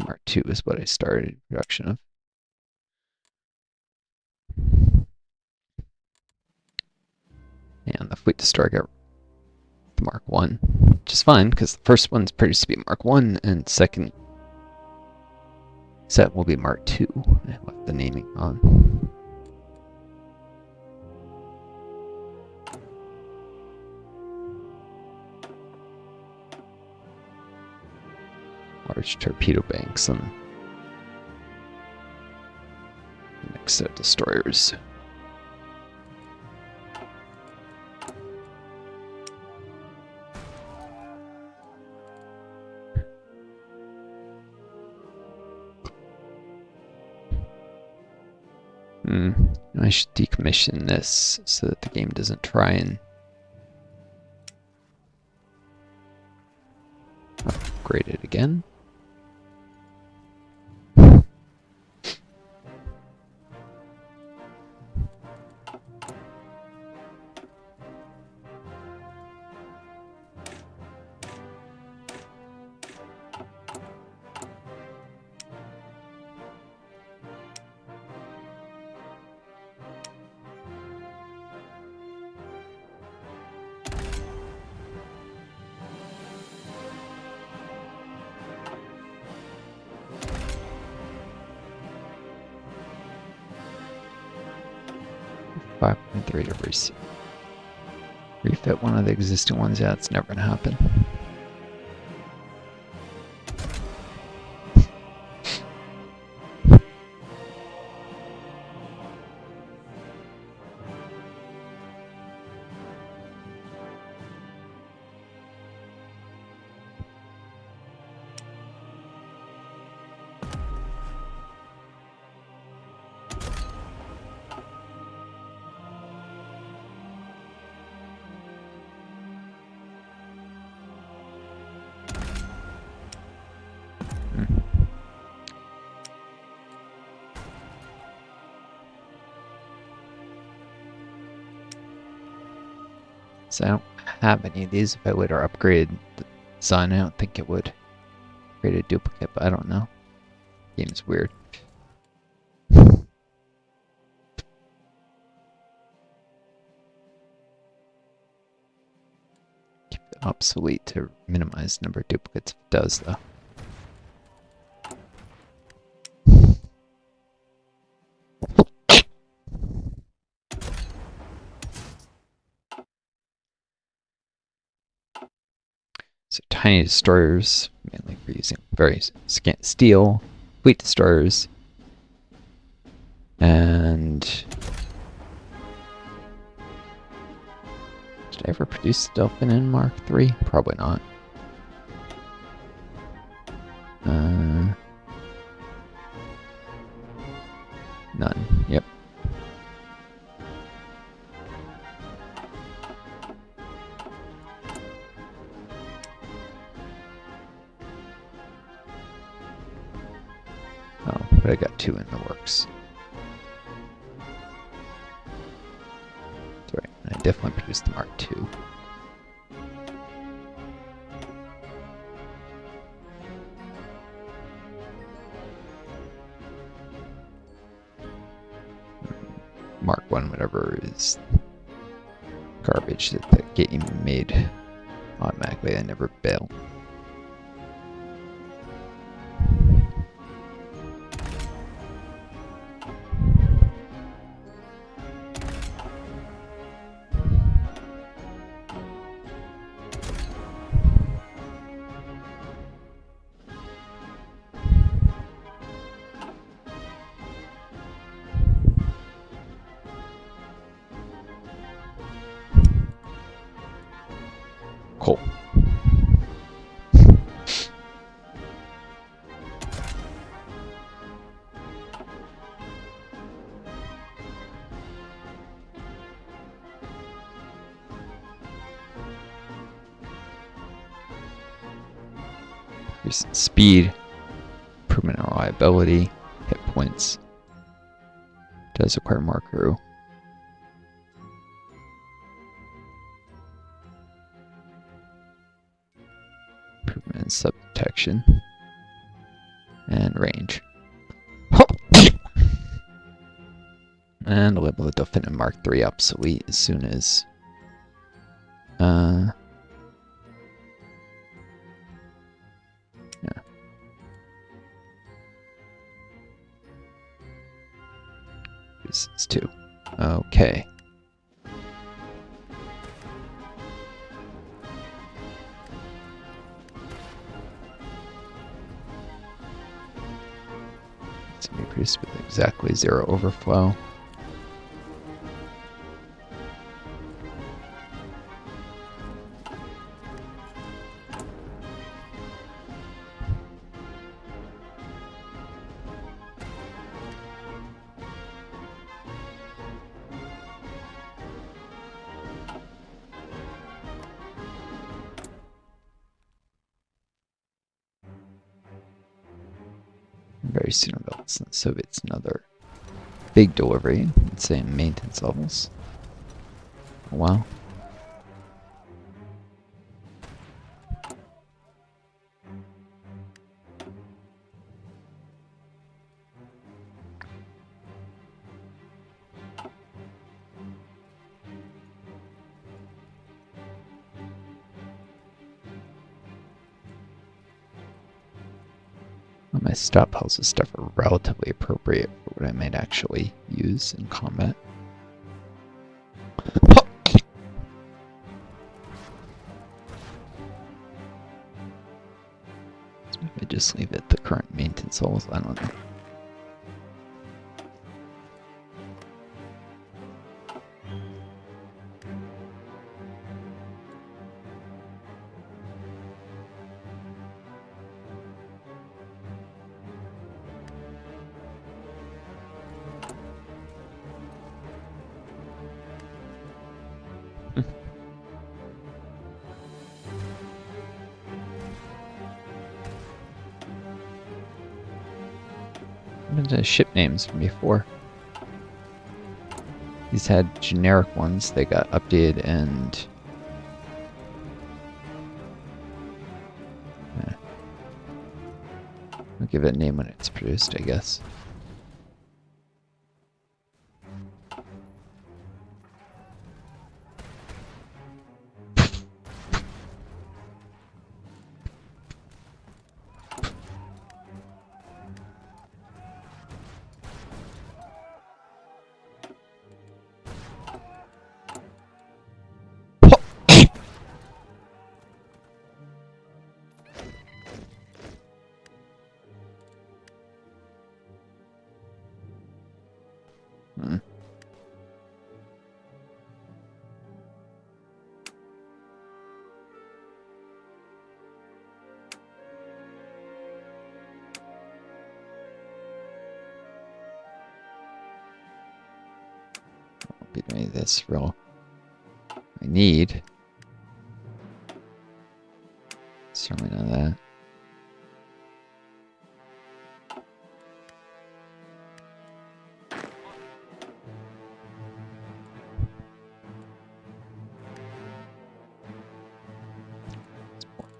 Mark 2 is what I started production of. And the Fleet Destroyer got the Mark 1, which is fine because the first one's produced to be Mark 1 and second set will be Mark 2. I left the naming on. Large torpedo banks and the next set of destroyers. I should decommission this so that the game doesn't try and upgrade it again. Three to refit one of the existing ones. Yeah, it's never gonna happen. So I don't have any of these. If I would upgrade the design, I don't think it would create a duplicate, but I don't know. The game's weird. Keep it obsolete to minimize the number of duplicates if it does, though. So tiny destroyers, mainly for using very scant steel, fleet destroyers, and did I ever produce Delphin in Mark III? Probably not. None. Yep. Oh, but I got 2 in the works. That's right. I definitely produced the Mark II. Mark 1, whatever, is garbage that the game made automatically. I never built. Cool. Recent speed, improvement in reliability, hit points. Does require more crew. Improvement in sub detection. And And label the Dauphin and Mark III obsolete as soon as... yeah. This is 2. Okay. It's going to be produced with exactly 0 overflow. Very soon about the Soviets another big delivery, let's say maintenance levels. Oh, wow. My stop pulses stuff are relatively appropriate for what I might actually use in combat. So maybe I just leave it the current maintenance levels, I don't know. What are the ship names from before? These had generic ones, they got updated and... I'll give it a name when it's produced, I guess. Be any of this real I need. Certainly none of that.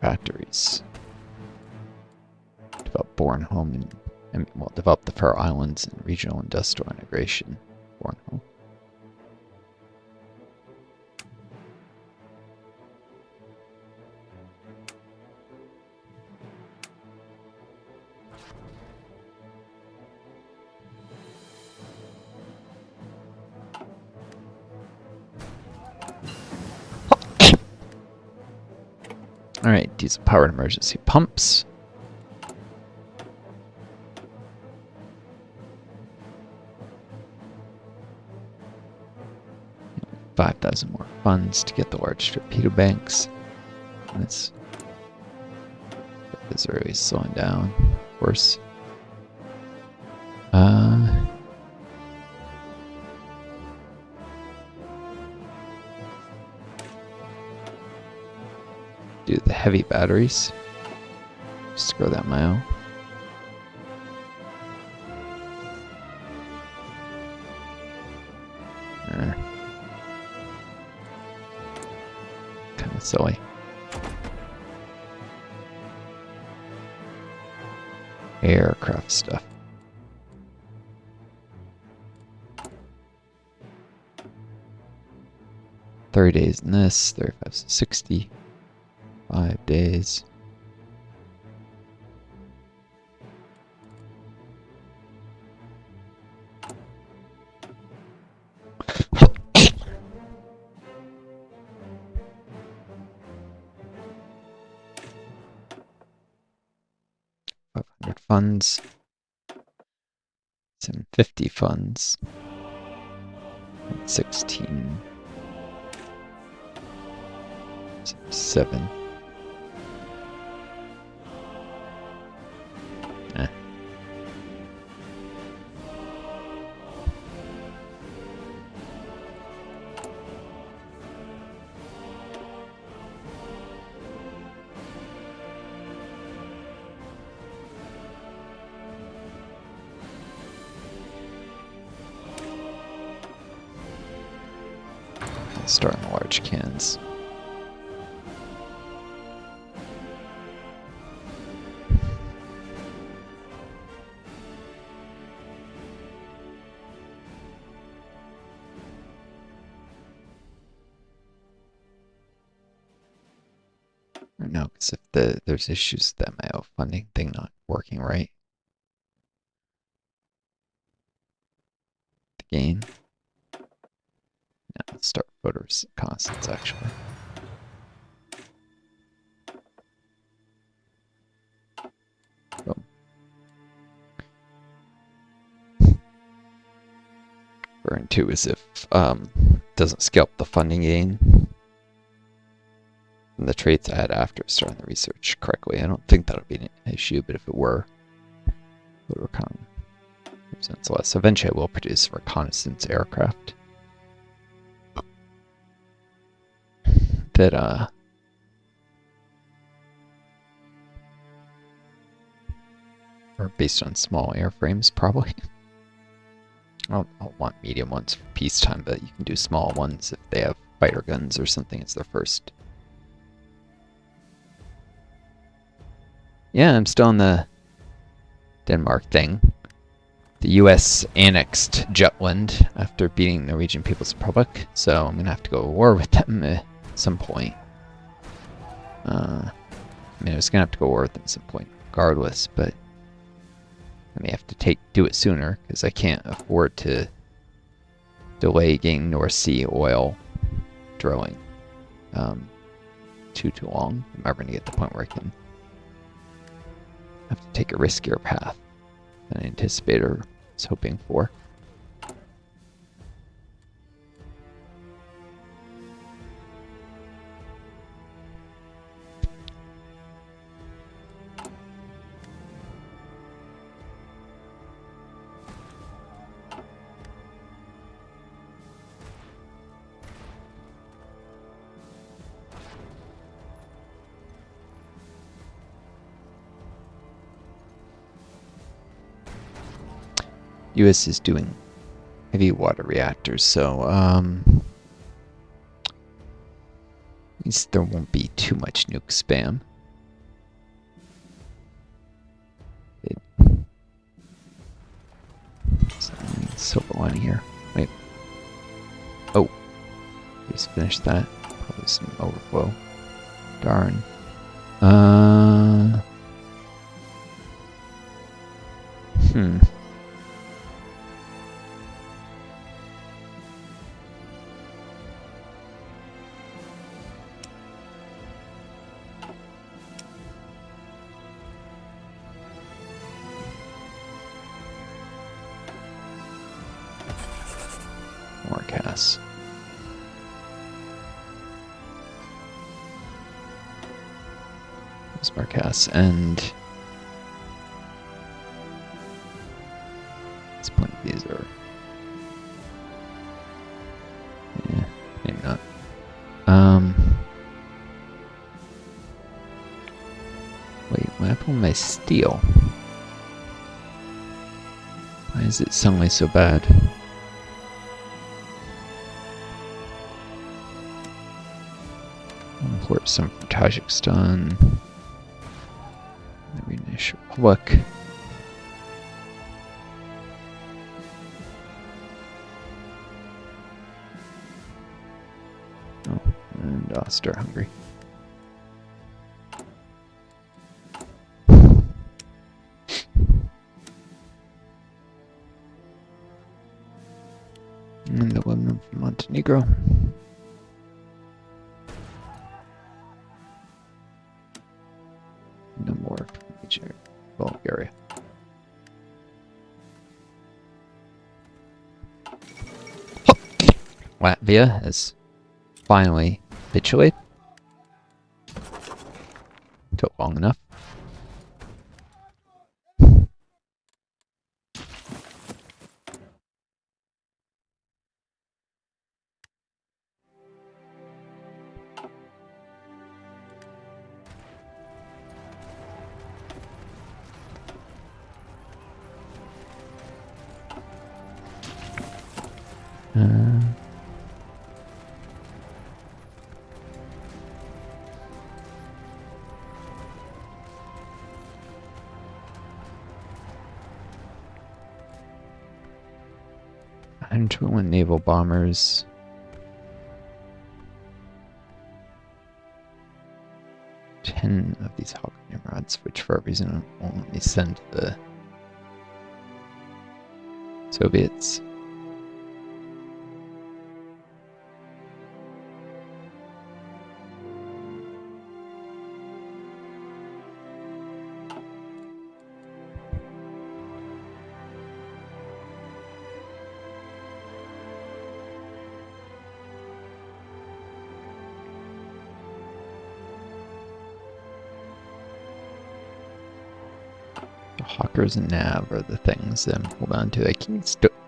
Factories. Develop Bornholm and well, develop the Faroe Islands and regional industrial integration. Bornholm. Alright, diesel powered emergency pumps. $5,000 more funds to get the large torpedo banks. This is really slowing down, of course. Do the heavy batteries. Just grow that mile. Kind of silly. Aircraft stuff. 30 days in this, 35, so 65 days. Funds, 750 funds, 16, 7. Start in the large cans. Or no, because if there's issues with the MIO funding thing not working right. The gain. Now let's start voters constants actually. Boom. Burn 2 is if doesn't scale up the funding gain. And the traits I had after starting the research correctly. I don't think that'll be an issue, but if it were, voter con represents less. Eventually I will produce reconnaissance aircraft. That are based on small airframes, probably. I'll want medium ones for peacetime, but you can do small ones if they have fighter guns or something as their first. Yeah, I'm still on the Denmark thing. The US annexed Jutland after beating the Norwegian People's Republic, so I'm going to have to go to war with them at some point. I mean, I was going to have to go to war with them at some point regardless, but I may have to do it sooner because I can't afford to delay getting North Sea oil drilling too long. I'm never going to get to the point where I can have to take a riskier path than I anticipated or was hoping for. US is doing heavy water reactors, so at least there won't be too much nuke spam. Silver lining here. Wait. Oh. Just finished that. Probably some overflow. Darn. More gas. There's more gas, and at this point these are, yeah, maybe not. Wait, what happened with my steel? Why is it suddenly so bad? Import some from Tajikistan. The British Republic. Oh, stir hungry. And the women from Montenegro. No more from Bulgaria. Latvia has finally capitulated. Took long enough. And 21 naval bombers. Ten of these Hawk Nimrods, which for a reason won't let me send to the Soviets. Hawkers and Nav are the things I'm holding on to. I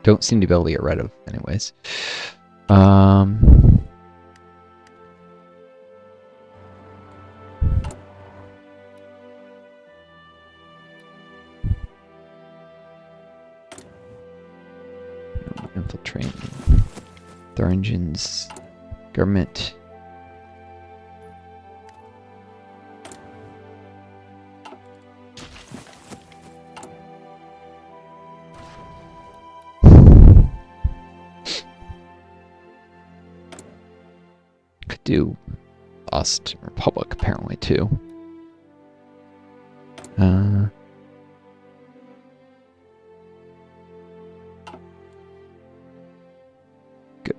don't seem to be able to get rid of, anyways. Infiltrating Thuringian's government. Do Lost Republic apparently too. Good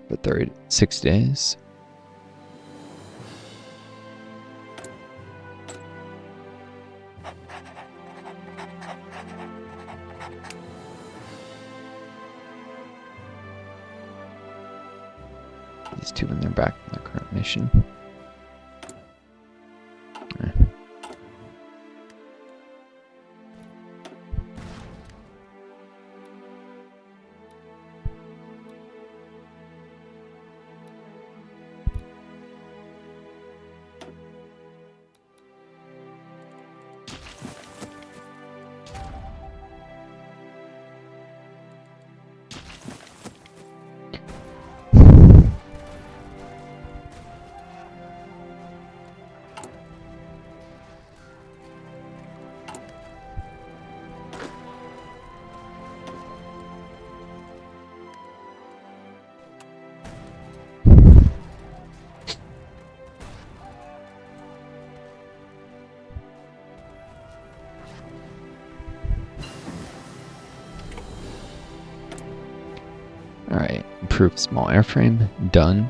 for 36 days. These two when they're back from their current mission. Alright, improved small airframe, done.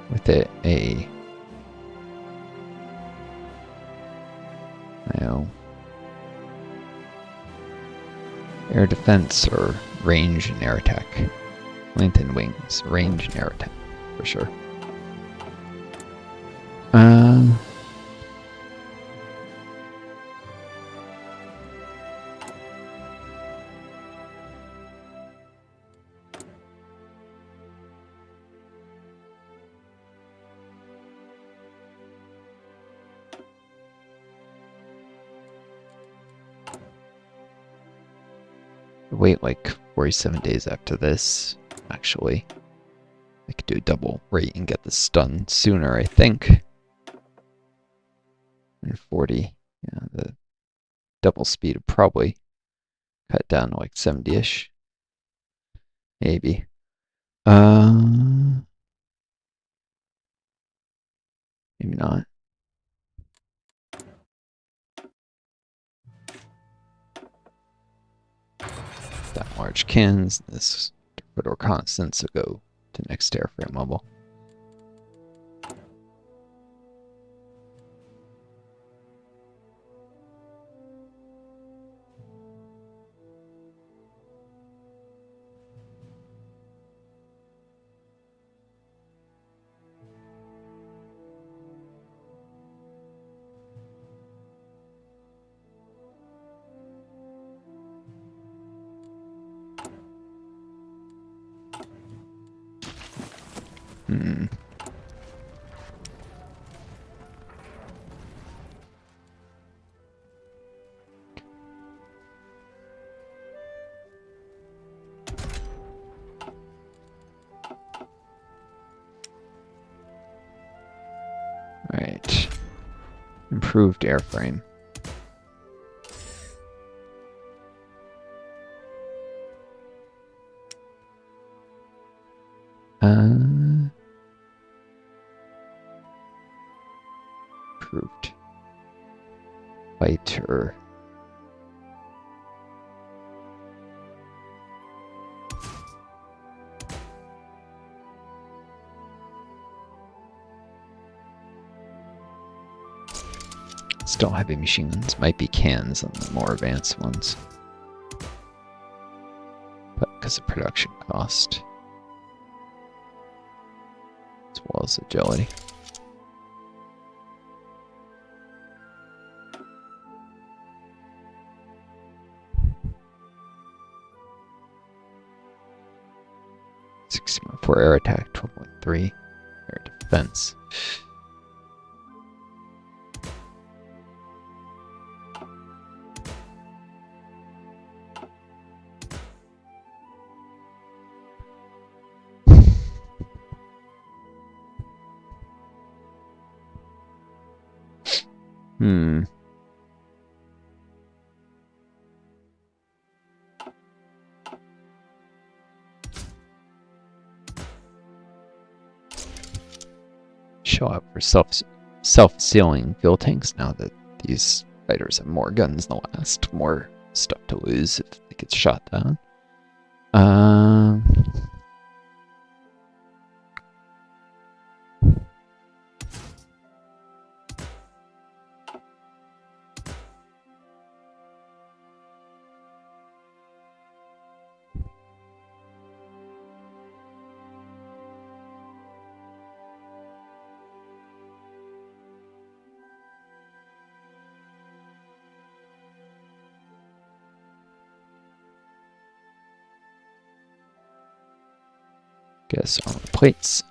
With it, I know, air defense or range and air attack. Lengthened wings, range and air attack, for sure. Wait like 47 days after this, actually. I could do a double rate and get the stun sooner, I think. And 40, yeah, the double speed would probably cut down to like 70-ish. Maybe. Maybe not. That large cans. This or constant, so go to next airframe level. Alright. Improved airframe. Improved. Fighter. Still heavy machine guns. Might be cans on the more advanced ones. But because of production cost. As well as agility. For air attack, 12.3. Air defense. Show up for self-sealing fuel tanks now that these fighters have more guns than the last. More stuff to lose if they get shot down. Guess on the plates.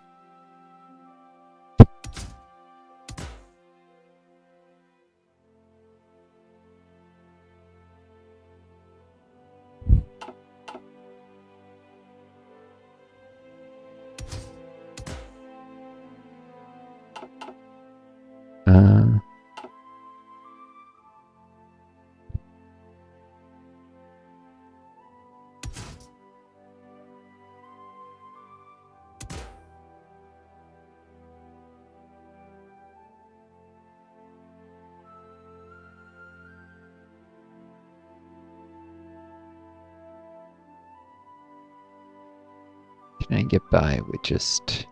Can I get by with just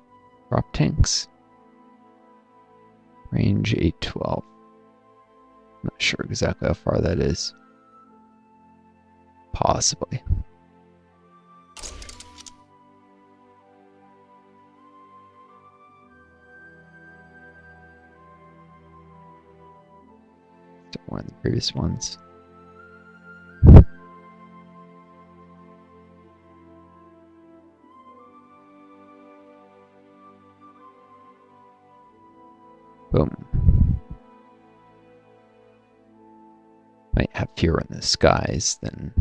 prop tanks? Range 812. Not sure exactly how far that is. Possibly. One of the previous ones. Boom. Might have fewer in the skies than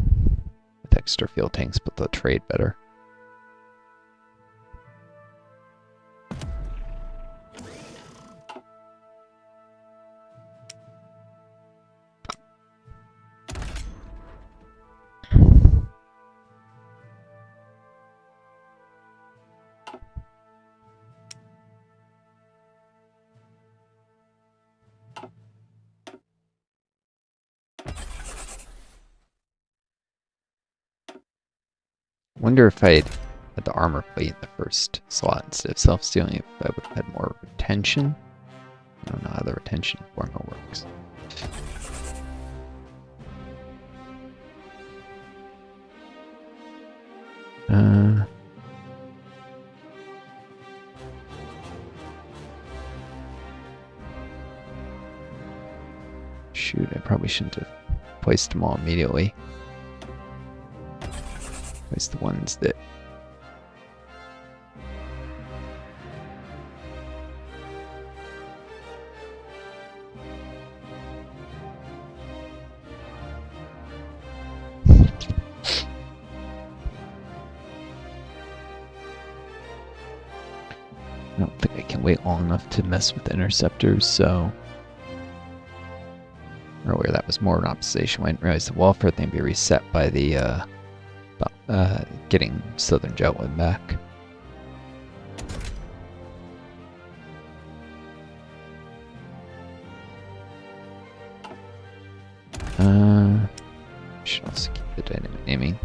with extra fuel tanks, but they'll trade better. Wonder if I'd had the armor plate in the first slot instead of self-stealing, if I would have had more retention. I don't know how the retention formula works. Shoot, I probably shouldn't have placed them all immediately. Place the ones that... I don't think I can wait long enough to mess with the interceptors, so... Earlier that was more an optimization. I didn't realize the welfare thing be reset by the getting Southern Jutland back. Should also keep the dynamic naming.